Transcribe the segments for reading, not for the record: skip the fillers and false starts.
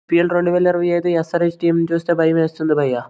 IPL 2025 SRH టీంని చూస్తే భయమేస్తుంది భయ్యా.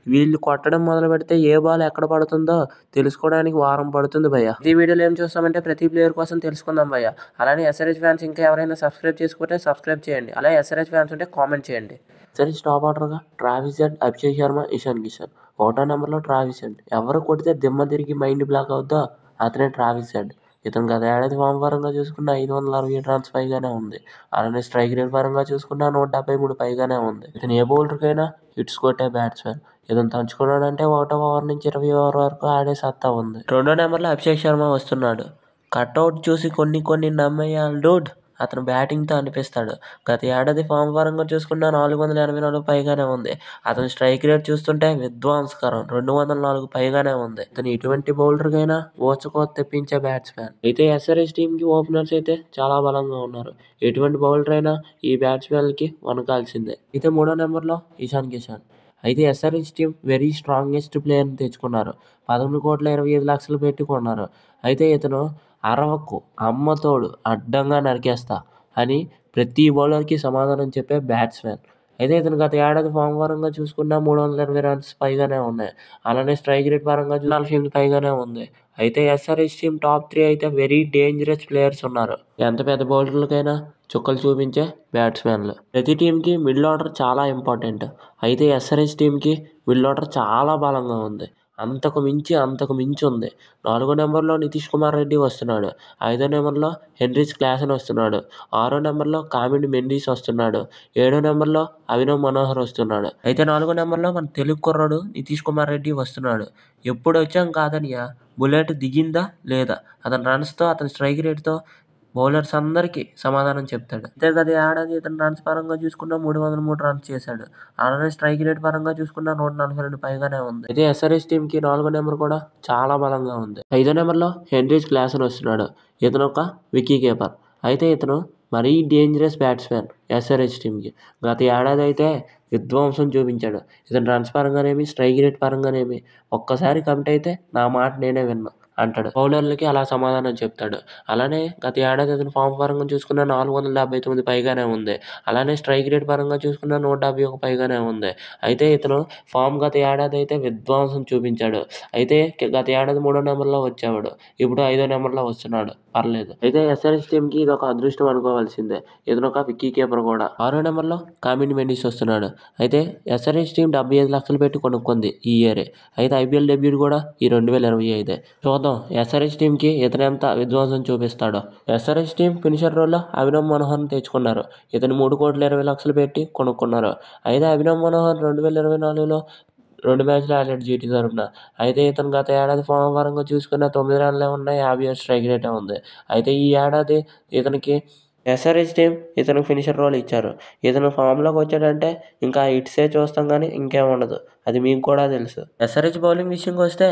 వీళ్ళు కొట్టడం మొదలుపెడితే ఏ బాల్ ఎక్కడ పడుతుందో తెలుసుకోవడానికి వారం పడుతుంది భయ్యా. ఈ వీడియోలో ఏం చూస్తామంటే ప్రతి ప్లేయర్ కోసం తెలుసుకుందాం భయ్యా. అలానే ఎస్ఆర్హెచ్ ఫ్యాన్స్ ఇంకా ఎవరైనా సబ్స్క్రైబ్ చేసుకుంటే సబ్స్క్రైబ్ చేయండి. అలాగే ఎస్ఆర్హెచ్ ఫ్యాన్స్ ఉంటే కామెంట్ చేయండి. ఎస్ఆర్హెచ్ టాప్ ఆర్డర్గా ట్రావిస్ హెడ్, అభిషేక్ శర్మ, ఇషాన్ కిషన్. 1వ నెంబర్లో ట్రావిస్ హెడ్. ఎవరు కొడితే దిమ్మ తిరిగి మైండ్ బ్లాక్ అవుద్దో అతనే ట్రావిస్ హెడ్. ఇతను గత ఏడాది ఫామ్ పరంగా చూసుకున్న 567 రన్స్ పైగానే ఉంది. అలానే స్ట్రైక్ రేట్ పరంగా చూసుకున్న 173 పైగానే ఉంది. ఇతను ఏ బౌలర్కైనా హిట్స్ కొట్టే బ్యాట్స్మెన్. ఇతను తలుచుకున్నాడంటే 1వ ఓవర్ నుంచి 20వ ఓవర్ వరకు ఆడే సత్తా ఉంది. 2వ నెంబర్లో అభిషేక్ శర్మ వస్తున్నాడు. కట్అవుట్ చూసి కొన్ని నమ్మేయాలి డూడ్. అతను బ్యాటింగ్తో అనిపిస్తాడు. గత ఏడాది ఫామ్ పరంగా చూసుకున్న 484 పైగానే ఉంది. అతని స్ట్రైక్ రేట్ చూస్తుంటే విధ్వంసకరం 204 పైగానే ఉంది. ఇతను ఎటువంటి బౌలర్కైనా ఊచకోత తెప్పించే బ్యాట్స్మెన్. అయితే ఎస్ఆర్హెచ్ టీంకి ఓపెనర్స్ అయితే చాలా బలంగా ఉన్నారు. ఎటువంటి బౌలర్ అయినా ఈ బ్యాట్స్మెన్లకి వనకాల్సిందే. అయితే 3వ నెంబర్లో ఇషాన్ కిషన్. అయితే ఎస్ఆర్హెచ్ టీం వెరీ స్ట్రాంగెస్ట్ ప్లేయర్ని తెచ్చుకున్నారు. 11,25,00,000 పెట్టి కొన్నారు. అయితే ఇతను అరవకు అమ్మతోడు అడ్డంగా నరికేస్తా అని ప్రతి బౌలర్కి సమాధానం చెప్పే బ్యాట్స్మెన్. అయితే ఇతను గత ఏడాది ఫామ్ పరంగా చూసుకున్న 320 రన్స్ పైగానే ఉన్నాయి. అలానే స్ట్రైక్ రేట్ పరంగా 48 పైగానే ఉంది. అయితే ఎస్ఆర్హెచ్ టీం టాప్ 3 అయితే వెరీ డేంజరస్ ప్లేయర్స్ ఉన్నారు. ఎంత పెద్ద బౌలర్లకైనా చుక్కలు చూపించే బ్యాట్స్మెన్లు. ప్రతి టీంకి మిడిల్ ఆర్డర్ చాలా ఇంపార్టెంట్. అయితే ఎస్ఆర్హెచ్ టీంకి మిడిల్ ఆర్డర్ చాలా బలంగా ఉంది. అంతకు మించి ఉంది. 4వ నెంబర్లో నితీష్ కుమార్ రెడ్డి వస్తున్నాడు. 5వ నెంబర్లో హెన్రిచ్ క్లాసెన్ వస్తున్నాడు. 6వ నెంబర్లో కామిండి మెండిస్ వస్తున్నాడు. 7వ నెంబర్లో అభినవ్ మనోహర్ వస్తున్నాడు. అయితే 4వ నెంబర్లో మన తెలుగు కుర్రాడు నితీష్ కుమార్ రెడ్డి వస్తున్నాడు. ఎప్పుడు వచ్చాం కాదనియా, బుల్లెట్ దిగిందా లేదా, అతని రన్స్తో అతని స్ట్రైక్ రేట్తో బౌలర్స్ అందరికీ సమాధానం చెప్తాడు. అయితే గత ఏడాది ఇతను రన్స్ పరంగా చూసుకున్న 303 రన్స్ చేశాడు. అలానే స్ట్రైక్ రేట్ పరంగా చూసుకున్న 142 పైగానే ఉంది. అయితే ఎస్ఆర్హెచ్ టీంకి 4వ నెంబర్ కూడా చాలా బలంగా ఉంది. 5వ నెంబర్లో హెన్రిచ్ క్లాసెన్ వస్తున్నాడు. ఇతను ఒక వికీ కీపర్. అయితే ఇతను మరీ డేంజరస్ బ్యాట్స్మెన్ ఎస్ఆర్హెచ్ టీంకి. గత ఏడాది అయితే విధ్వంసం చూపించాడు. ఇతను రన్స్ పరంగానేమి స్ట్రైక్ రేట్ పరంగానేమి ఒక్కసారి కమిట్ అయితే నా మాట నేనే విన్నా అంటాడు. బౌలర్లకి అలా సమాధానం చెప్తాడు. అలానే గత ఏడాది అతను ఫామ్ పరంగా చూసుకున్న 479 పైగానే ఉంది. అలానే స్ట్రైక్ రేట్ పరంగా చూసుకున్న 151 పైగానే ఉంది. అయితే ఇతను ఫామ్ గత ఏడాది అయితే విధ్వంసం చూపించాడు. అయితే గత ఏడాది 3వ నెంబర్లో వచ్చేవాడు. ఇప్పుడు 5వ నెంబర్లో వస్తున్నాడు. పర్లేదు. అయితే ఎస్ఆర్హెచ్ టీంకి ఇది ఒక అదృష్టం అనుకోవాల్సిందే. ఇతను ఒక విక్కీ కీపర్ కూడా. 6వ నెంబర్లో కామిండి మెండిస్ వస్తున్నాడు. అయితే ఎస్ఆర్హెచ్ టీం 75 లక్షలు పెట్టి కొనుక్కుంది ఈ ఇయరే. అయితే ఐపీఎల్ డెబ్యూట్ కూడా ఈ 2025. చూద్దాం ఎస్ఆర్హెచ్ టీంకి ఇతను ఎంత విధ్వంసం చూపిస్తాడో. ఎస్ఆర్హెచ్ టీం ఫినిషర్ రోల్లో అభినవ్ మనోహర్ని తెచ్చుకున్నారు. ఇతను 3,20,00,000 పెట్టి కొనుక్కున్నారు. అయితే అభినవ్ మనోహర్ 2024లో 2 మ్యాచ్లు ఆడాడు జీటీ తరఫున. అయితే ఇతను గత ఏడాది ఫామ్ పరంగా చూసుకున్న 9 రన్లే ఉన్నాయి. 57 స్ట్రైక్ రేటే ఉంది. అయితే ఈ ఏడాది ఇతనికి ఎస్ఆర్హెచ్ టీం ఇతను ఫినిషర్ రోల్ ఇచ్చారు. ఇతను ఫామ్లోకి వచ్చాడంటే ఇంకా హిట్సే చూస్తాం కానీ ఇంకేం ఉండదు. అది మీకు కూడా తెలుసు. ఎస్ఆర్హెచ్ బౌలింగ్ విషయంకి వస్తే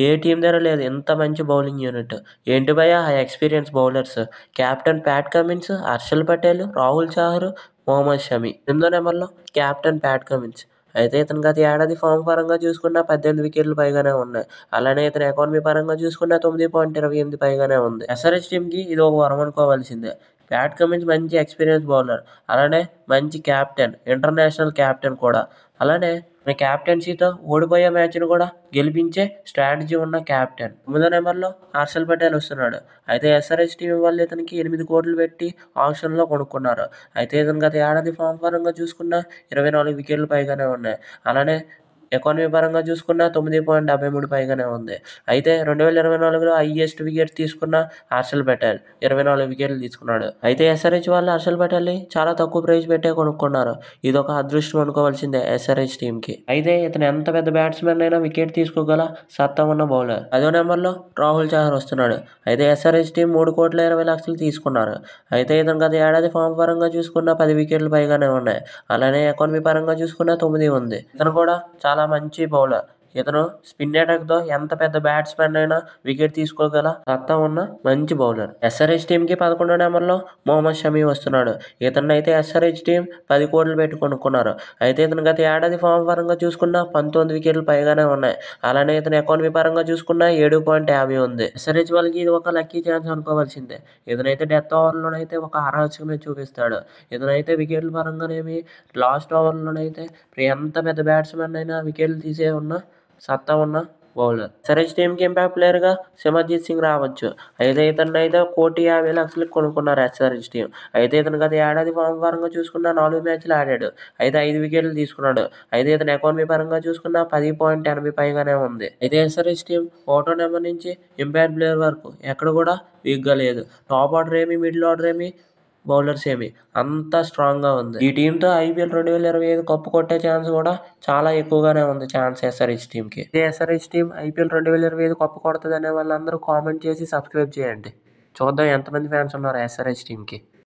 ఏ టీం దగ్గర లేదు ఇంత మంచి బౌలింగ్ యూనిట్. ఏంటి భయ్యా ఆ experience bowlers. Captain Pat Cummins, Harshal Patel, Rahul Chahar, Mohammed Shami. 8వ నెంబర్లో కెప్టెన్ ప్యాట్ కమిన్స్. అయితే ఇతను గత ఏడాది ఫామ్ పరంగా చూసుకున్న 18 వికెట్లు పైగానే ఉన్నాయి. అలానే ఇతను ఎకానమీ పరంగా చూసుకున్న 9.28 పైగానే ఉంది. ఎస్ఆర్హెచ్ టీంకి ఇది ఒక వరం అనుకోవాల్సిందే. ప్యాట్ కమిన్స్ మంచి ఎక్స్పీరియన్స్ బౌలర్. అలానే మంచి క్యాప్టెన్, ఇంటర్నేషనల్ క్యాప్టెన్ కూడా. అలానే మన క్యాప్టెన్సీతో ఓడిపోయే మ్యాచ్ను కూడా గెలిపించే స్ట్రాటజీ ఉన్న క్యాప్టెన్. 9వ నెంబర్లో హర్షల్ పటేల్ వస్తున్నాడు. అయితే ఎస్ఆర్హెచ్ టీం వాళ్ళు ఇతనికి 8 కోట్లు పెట్టి ఆప్షన్లో కొనుక్కున్నారు. అయితే ఇతను గత ఏడాది ఫామ్ పరంగా చూసుకున్న 24 వికెట్లు పైగానే ఉన్నాయి. అలానే ఎకానమీ పరంగా చూసుకున్న 9.73 పైగానే ఉంది. అయితే 2024లో హైయెస్ట్ వికెట్ తీసుకున్న హర్షల్ పటేల్ 24 వికెట్లు తీసుకున్నాడు. అయితే ఎస్ఆర్హెచ్ వాళ్ళు హర్షల్ పటేల్ని చాలా తక్కువ ప్రైస్ పెట్టే కొనుక్కున్నారు. ఇదొక అదృష్టం అనుకోవాల్సిందే ఎస్ఆర్హెచ్ టీంకి. అయితే ఇతను ఎంత పెద్ద బ్యాట్స్మెన్ అయినా వికెట్ తీసుకోగల సత్తా ఉన్న బౌలర్. 5వ నెంబర్లో రాహుల్ చాహర్ వస్తున్నాడు. అయితే ఎస్ఆర్హెచ్ టీం 3,20,00,000 తీసుకున్నారు. అయితే ఇతను గత ఏడాది ఫామ్ పరంగా చూసుకున్న 10 వికెట్లు పైగానే ఉన్నాయి. అలానే ఎకానమీ పరంగా చూసుకున్న 9 ఉంది. ఇతను కూడా చాలా మంచి బౌలర్. ఇతను స్పిన్ అటాక్తో ఎంత పెద్ద బ్యాట్స్మెన్ అయినా వికెట్ తీసుకోగల సత్తా ఉన్న మంచి బౌలర్. ఎస్ఆర్హెచ్ టీంకి 11వ నెంబర్లో మొహమ్మద్ షమీ వస్తున్నాడు. ఇతన్ని అయితే ఎస్ఆర్హెచ్ టీం 10 కోట్లు పెట్టి కొనుక్కున్నారు. అయితే ఇతను గత ఏడాది ఫామ్ పరంగా చూసుకున్న 19 వికెట్లు పైగానే ఉన్నాయి. అలానే ఇతని ఎకానమీ పరంగా చూసుకున్న 7.50 ఉంది. ఎస్ఆర్హెచ్ వాళ్ళకి ఇది ఒక లక్కీ ఛాన్స్ అనుకోవాల్సిందే. ఇతనైతే డెత్ ఓవర్లోనైతే ఒక అరాచకమే చూపిస్తాడు. ఇతనైతే వికెట్ల పరంగానేమి లాస్ట్ ఓవర్లోనైతే ఎంత పెద్ద బ్యాట్స్మెన్ అయినా వికెట్లు తీసే ఉన్న సత్తా ఉన్న బౌలర్. ఎస్ఆర్హెచ్ టీంకి ఇంపాక్ట్ ప్లేయర్గా సిమర్జిత్ సింగ్ రావచ్చు. అయితే ఇతన్ని అయితే 1,50,00,000 కొనుక్కున్నారు ఎస్ఆర్హెచ్ టీం. అయితే ఇతను గత ఏడాది ఫామ్ పరంగా చూసుకున్న 4 మ్యాచ్లు ఆడాడు. అయితే 5 వికెట్లు తీసుకున్నాడు. అయితే ఇతని ఎకానమీ పరంగా చూసుకున్న 10.80 పైగానే ఉంది. అయితే ఎస్ఆర్హెచ్ టీం 1వ నెంబర్ నుంచి ఇంపాక్ట్ ప్లేయర్ వరకు ఎక్కడ కూడా వీక్గా లేదు. టాప్ ఆర్డర్ ఏమి, మిడిల్ ఆర్డర్ ఏమి, బౌలర్స్ ఏమి అంతా స్ట్రాంగ్గా ఉంది. ఈ టీంతో IPL 2025 కప్పు కొట్టే ఛాన్స్ కూడా చాలా ఎక్కువగానే ఉంది ఛాన్స్ ఎస్ఆర్హెచ్ టీంకి. ఇదే ఎస్ఆర్హెచ్ టీం IPL 2025 కప్పు కొడుతుంది అనే వాళ్ళందరూ కామెంట్ చేసి సబ్స్క్రైబ్ చేయండి. చూద్దాం ఎంతమంది ఫ్యాన్స్ ఉన్నారు ఎస్ఆర్హెచ్ టీంకి.